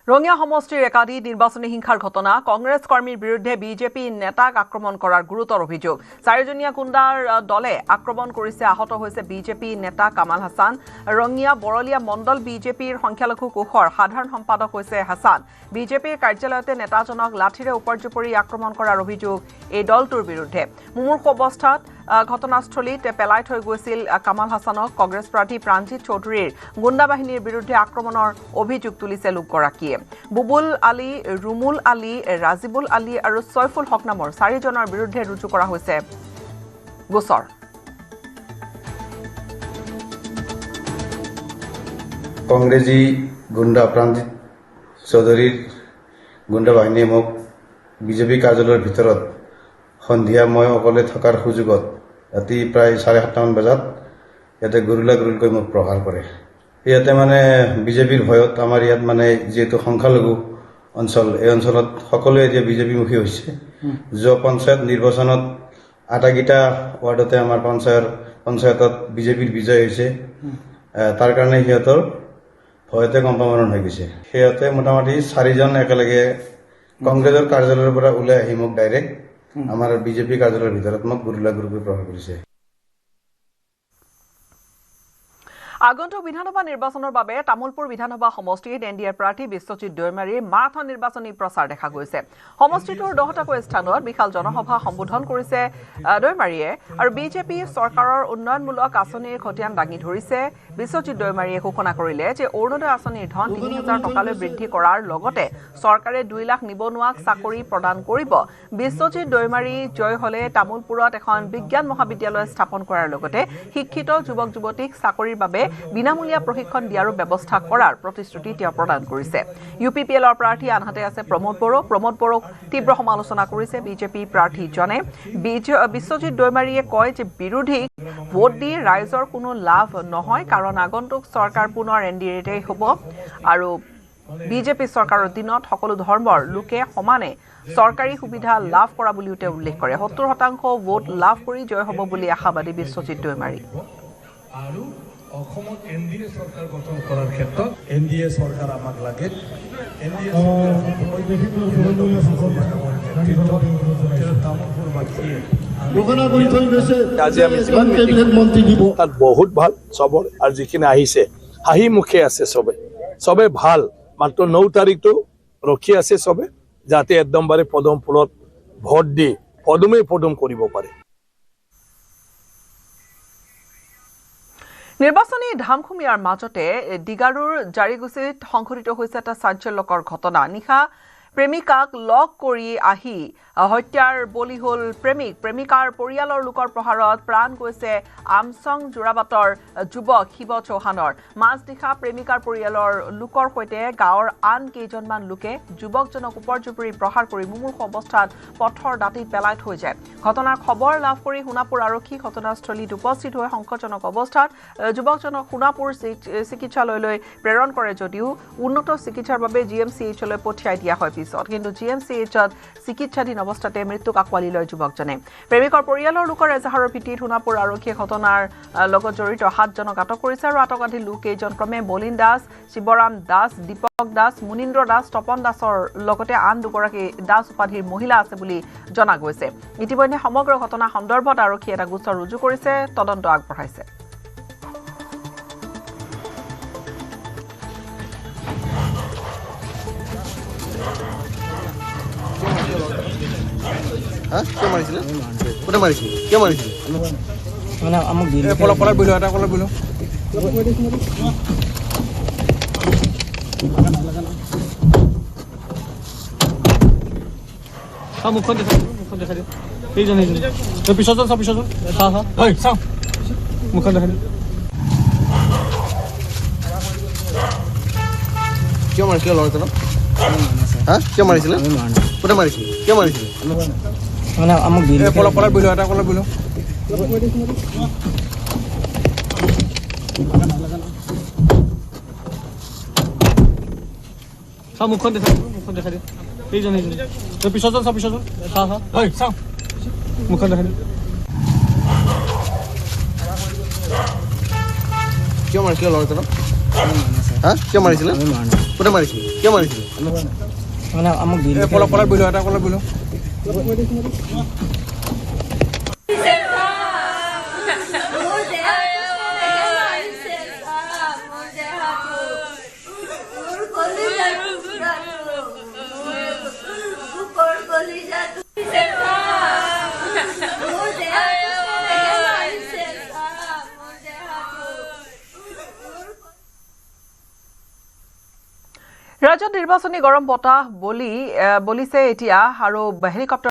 ৰঙিয়া সমষ্টিৰ একাধিক নিৰ্বাচনী হিংসাৰ ঘটনা কংগ্ৰেছ কৰ্মীৰ বিৰুদ্ধে বিজেপি নেতাক আক্ৰমণ কৰাৰ গুৰুতৰ অভিযোগ চাৰিজনীয়া গুণ্ডাৰ দলে আক্ৰমণ কৰিছে আহত হৈছে বিজেপি নেতা কামাল হাছান ৰঙিয়া বৰলিয়া মণ্ডল বিজেপিৰ সংখ্যালঘু কোষৰ সাধাৰণ সম্পাদক হৈছে হাছান বিজেপিৰ কাৰ্যালয়তে নেতাজনক লাঠিৰে উপৰ্যুপৰি আক্ৰমণ কৰাৰ অভিযোগ এই দলটোৰ বিৰুদ্ধে মুমূৰ্ষু অৱস্থাত ঘটনাস্থলীত পেলাই থৈ গৈছিল কামাল হাছানক কংগ্ৰেছ প্ৰাৰ্থী প্ৰাণজিৎ চৌধুৰীৰ গুণ্ডা বাহিনীৰ বিৰুদ্ধে আক্ৰমণৰ অভিযোগ তুলিছে লোকগৰাকীয়ে বুবুল আলী ৰুমুল আলী ৰাজিবুল আলী আৰু ছয়ফুল হক নামৰ চাৰিজনৰ বিৰুদ্ধে ৰুজু কৰা হৈছে গোচৰ কংগ্ৰেছী গুণ্ডা প্ৰাণজিৎ চৌধুৰীৰ গুণ্ডা বাহিনীয়ে মোক বিজেপি কাৰ্যালয়ৰ ভিতৰত সন্ধিয়া মই অকলে থকাৰ সুযোগত ৰাতি প্ৰায় 7:30 বজাত ইয়াতে গুৰুলকৈ মোক প্ৰহাৰ কৰে ইয়াতে মানে বিজেপিৰ ভয়ত আমাৰ ইয়াত মানে যেহেতু সংখ্যালঘু অঞ্চল এই অঞ্চলত সকলোৱে এতিয়া বিজেপিমুখী হৈছে যোৱা পঞ্চায়ত নিৰ্বাচনত আটাইকেইটা ৱাৰ্ডতে আমাৰ পঞ্চায়তত বিজেপিৰ বিজয় হৈছে তাৰ কাৰণে সিহঁতৰ ভয়তে কম্পামৰণ হৈ গৈছে সিহঁতে মোটামুটি 4জন একেলগে কংগ্ৰেছৰ কাৰ্যালয়ৰ পৰা ওলাই আহি মোক ডাইৰেক্ট আমাৰ বিজেপি কাৰ্যালয়ৰ ভিতৰত মোক গুৰুকৈ প্ৰহাৰ কৰিছে আগন্তুক বিধানসভা নিৰ্বাচনৰ বাবে তামুলপুৰ বিধানসভা সমষ্টিত এনডিএৰ প্ৰাৰ্থী বিশ্বজিৎ দৈমাৰীৰ মাৰাথন নিৰ্বাচনী প্ৰচাৰ দেখা গৈছে সমষ্টিটোৰ 10টাকৈ স্থানত বিশাল জনসভা সম্বোধন কৰিছে দৈমাৰীয়ে আৰু বিজেপি চৰকাৰৰ উন্নয়নমূলক আঁচনিৰ খতিয়ান দাঙি ধৰিছে বিশ্বজিৎ দৈমাৰীয়ে ঘোষণা কৰিলে যে অৰুণোদয় আঁচনিৰ ধন 3000 টকালৈ বৃদ্ধি কৰাৰ লগতে চৰকাৰে 2 লাখ নিবনুৱাক চাকৰি প্ৰদান কৰিব বিশ্বজিৎ দৈমাৰী জয় হলে তামুলপুৰত এখন বিজ্ঞান মহাবিদ্যালয় স্থাপন কৰাৰ লগতে শিক্ষিত যুৱক যুৱতীক চাকৰিৰ বাবে বিনামূলীয়া প্ৰশিক্ষণ দিয়াৰ ব্যৱস্থা কৰাৰ প্ৰতিশ্ৰুতি তেওঁ প্ৰদান কৰিছে ইউপিপিএলৰ প্ৰাৰ্থী আনহাতে আছে প্ৰমোদ বড়োক তীব্ৰ সমালোচনা কৰিছে বিজেপি প্ৰাৰ্থীজনে বিশ্বজিৎ দৈমাৰীয়ে কয় যে বিৰোধীক ভোট দি ৰাইজৰ কোনো লাভ নহয় কাৰণ আগন্তুক চৰকাৰ পুনৰ এনডিএতে হ'ব আৰু বিজেপি চৰকাৰৰ দিনত সকলো ধৰ্মৰ লোকে সমানে চৰকাৰী সুবিধা লাভ কৰা বুলিও তেওঁ উল্লেখ কৰে 70% ভোট লাভ কৰি জয় হ'ব বুলি আশাবাদী বিশ্বজিৎ দৈমাৰী আৰু অসমত এনডিএ চৰকাৰ গঠন কৰাৰ ক্ষেত্ৰত এনডিএ চৰকাৰ আমাক লাগে এনডিএ তাত বহুত ভাল চবৰ আৰু যিখিনি আহিছে হাঁহি মুখে আছে চবে ভাল মাত্ৰ 9 তাৰিখটো ৰখি আছে চবে যাতে একদমবাৰে পদম ফুলত ভোট দি পদম কৰিব পাৰে নিৰ্বাচনী ধামখুমীয়াৰ মাজতে ডিগাৰুৰ জাৰিগুছিত সংঘটিত হৈছে এটা চাঞ্চল্যকৰ ঘটনা নিশা প্ৰেমিকাক লগ কৰি আহি হত্যাৰ বলি হ'ল প্ৰেমিকাৰ পৰিয়ালৰ লোকৰ প্ৰহাৰত প্ৰাণ গৈছে আমচং জোৰাবাটৰ যুৱক শিৱ চৌহানৰ মাজনিশা প্ৰেমিকাৰ পৰিয়ালৰ লোকৰ সৈতে গাঁৱৰ আন কেইজনমান লোকে যুৱকজনক উপৰ্যুপৰি প্ৰহাৰ কৰি মুমূৰ্ষু অৱস্থাত পথৰ দাঁতিত পেলাই থৈ যায় ঘটনাৰ খবৰ লাভ কৰি সোণাপুৰ আৰক্ষী ঘটনাস্থলীত উপস্থিত হৈ সংকটজনক অৱস্থাত যুৱকজনক সোণাপুৰ চিকিৎসালয়লৈ প্ৰেৰণ কৰে যদিও উন্নত চিকিৎসাৰ বাবে জিএমচিএইচলৈ পঠিয়াই দিয়া হয় পিছত কিন্তু জিএমচিএইচত চিকিৎসাধীন অৱস্থাতে মৃত্যুক আঁকোৱালি লয় যুৱকজনে প্ৰেমিকৰ পৰিয়ালৰ লোকৰ এজাহাৰৰ ভিত্তিত সোণাপুৰ আৰক্ষীয়ে ঘটনাৰ লগত জড়িত 7জনক আটক কৰিছে আৰু আটকাধীন লোক কেইজন ক্ৰমে বলিন দাস শিৱৰাম দাস দীপক দাস মুনীন্দ্ৰ দাস তপন দাসৰ লগতে আন দুগৰাকী দাস উপাধিৰ মহিলা আছে বুলি জনা গৈছে ইতিমধ্যে সমগ্ৰ ঘটনা সন্দৰ্ভত আৰক্ষীয়ে এটা গোচৰ ৰুজু কৰিছে তদন্ত আগবঢ়াইছে কিয় মাৰিছিলে কোনে মাৰিছিলে কিয় মাৰিছিলে মানে আমাক দিলে পলা বইলো এটা কলা বইলো মুখখন দেখা দিওঁ এইজন পিছত চাওঁ মুখখন দেখা দিওঁ কিয় মাৰিছিলে ল'ৰাজনক কিয় মাৰিছিলে কোনে মাৰিছিলে কিয় মাৰিছিলে মানে আমাক দিলে পলা বইলো এটা কলা বইলো মুখখন দেখা দিওঁ এইজন পিছত চাওঁ মুখখন দেখা দিওঁ কিয় মাৰিছিলে ল'ৰাজনক হা কিয় মাৰিছিলে আমি মাৰা নাই কোনে মাৰিছিলে কিয় মাৰিছিলে মানে আমাক দিলে পলাত বইলো এটা পলাত বইলো ৰাজ্যত নিৰ্বাচনী গৰম বতাহ বলিছে এতিয়া আৰু হেলিকপ্টাৰ